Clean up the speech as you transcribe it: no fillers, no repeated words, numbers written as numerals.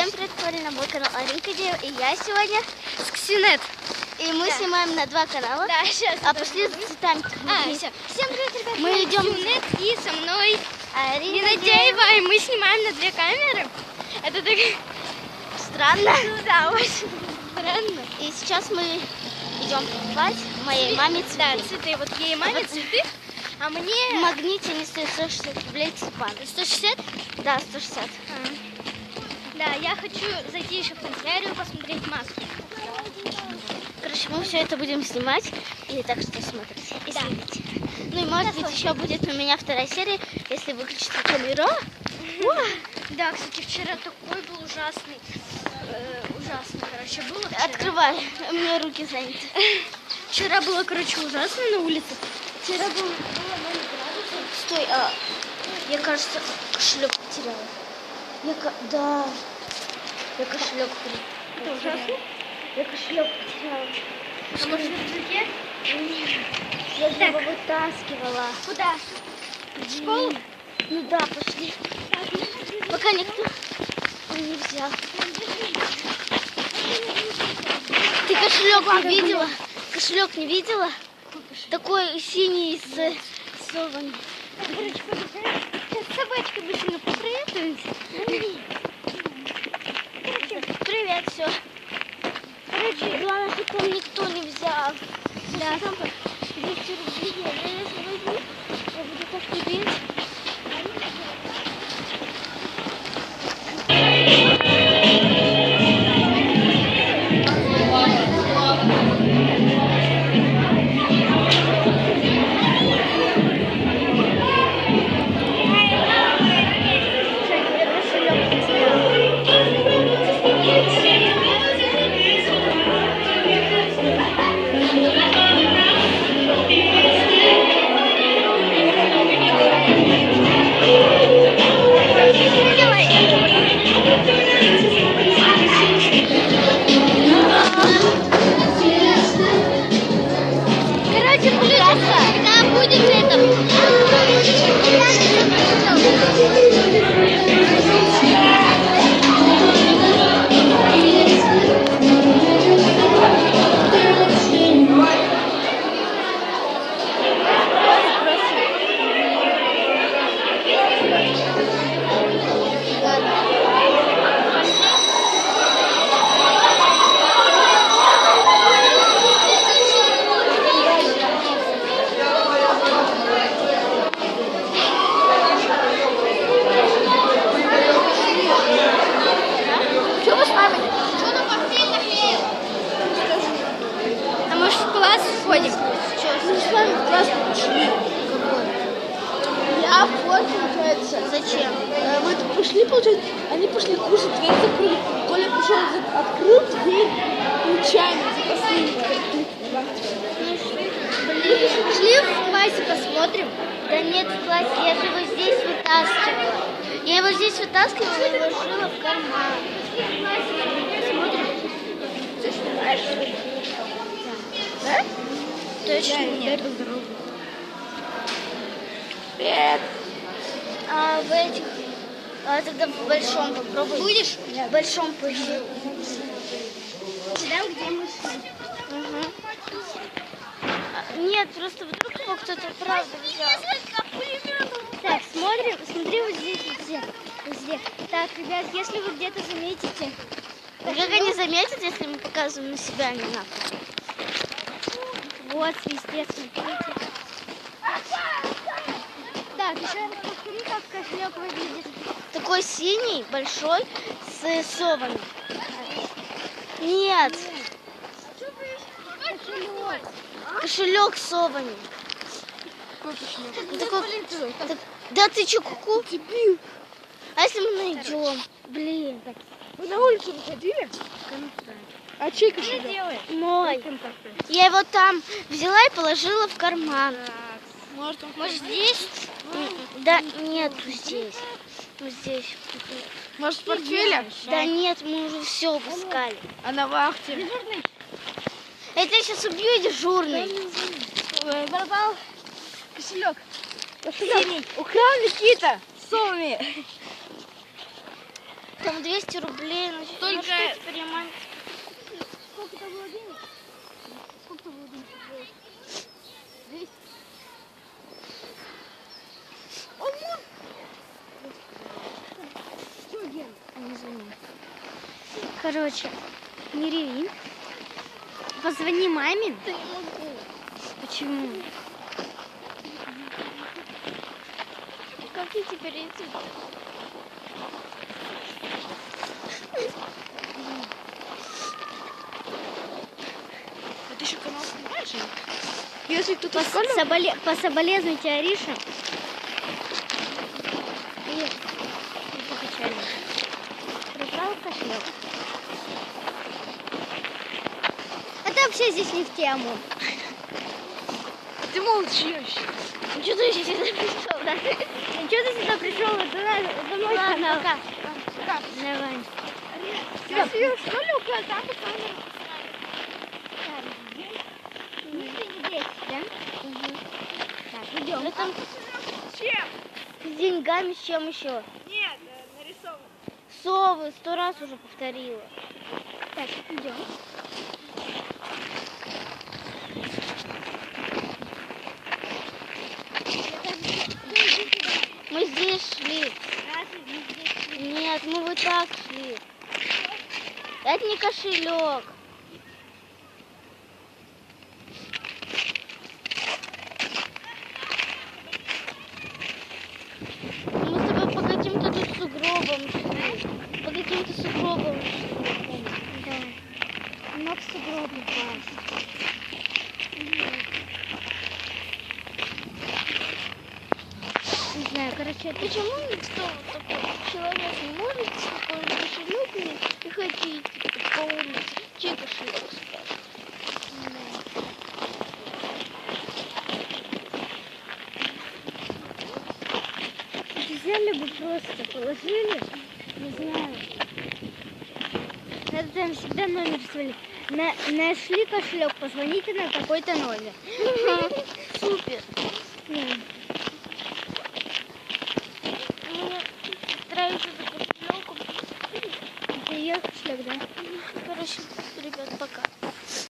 Всем привет, на мой канал Аринка Дева, и я сегодня с Ксюнет. И мы снимаем на 2 канала. Да, сейчас. Пошли за цветами. Все. Всем привет, ребята. Мы идем Ксюнет и со мной Аринка Дева, и мы снимаем на 2 камеры. Это так странно. Да, очень странно. И сейчас мы идем покупать моей маме цветы. Да, цветы. Вот ей маме цветы, а мне... В магните они стоят 160 рублей тюльпан. 160? Да, 160. Да, я хочу зайти еще в канцелярию, посмотреть маску. Короче, мы все это будем снимать, и так что смотрите и следите. Ну и может быть еще будет у меня 2-я серия, если выключить камеру. Да, кстати, вчера такой был ужасный. Ужасный, короче, было вчера. Открывай, у меня руки заняты. Вчера было, короче, ужасно на улице. Вчера было 0 градусов. Стой, я, кажется, кошелек потеряла. Да, я кошелек Это ужасно? Я кошелек потеряла. А может в рюкзаке? Я его вытаскивала. Куда? В школу? Ну да, пошли. Пока никто не взял. Ты кошелек не видела? Кошелек не видела? Такой синий с совами. Короче, сейчас с собачкой быстренько поприветуемся. Привет, все. Короче, главное, что там никто не взял. Да, там 200 рублей. Я возьму, я буду так любить. Зачем? Мы тут пошли, получается, они пошли кушать, дверь закрыли. Коля пришел, открыл дверь, случайно Шли в классе посмотрим. Да нет, в классе, я же его здесь вытаскивала. Я его здесь вытаскивала и ложила в карман. Смотрим. Да? Точно нет. Привет. В этих, тогда в большом попробуй. Будешь? В большом поищи. Сюда, где мы шли. Нет, просто вдруг его кто-то правда взял. Так, смотри вот здесь, везде. Так, ребят, если вы где-то заметите... Как они заметят, если мы показываем на себя, не надо. Вот, везде, смотрите. Так, еще раз повтори, как кошелек выглядит. Такой синий, большой, с совами. Нет. Кошелек с совами. Да ты че, куку? А если мы найдем? Блин. Вы на улицу выходили? А чей кошелек? Мой. Я его там взяла и положила в карман. Может, здесь? Да нету здесь. Вот здесь. Может, в портфеле? Да нет, мы уже все обыскали. А на вахте? Я тебя сейчас убью, дежурный. Пропал кошелек. Украл Никита с совами. Там 200 рублей. Ну, Только- ну что теперь я маме? Сколько там было денег? Сколько было денег? 200. Что делать? Не звоню. Короче, не реви. Позвони маме. Да не могу. Почему? Как я теперь идти? А ты еще канал снимаешь? Если кто-то скажет, Пособолезнуйте Арише. И покачали. Прибрал кошелек. Это вообще здесь не в тему. ты молчишь. Ну что ты сюда пришел, да? Ну что ты сюда пришел? Это мой Ладно, канал. пока. Давай. Тебя съешь, что ли, там камеру? Здесь, да? Так, идем. Это Чем? с деньгами, с чем еще? Нет, нарисован. Совы 100 раз уже повторила. Так, идем. Мы здесь шли. Нет, мы вот так шли. Это не кошелек. Мы с тобой по каким-то тут сугробам шли. По каким-то сугробам шли. Да. Много сугробов. Не знаю, короче, Почему никто вот такой человек не может такой кошелек и ходить по улице? Чей кошелек спрашивает? взяли бы просто, положили, не знаю. Надо там всегда номер свали. Нашли кошелек, позвоните на какой-то номер. Супер. Ну,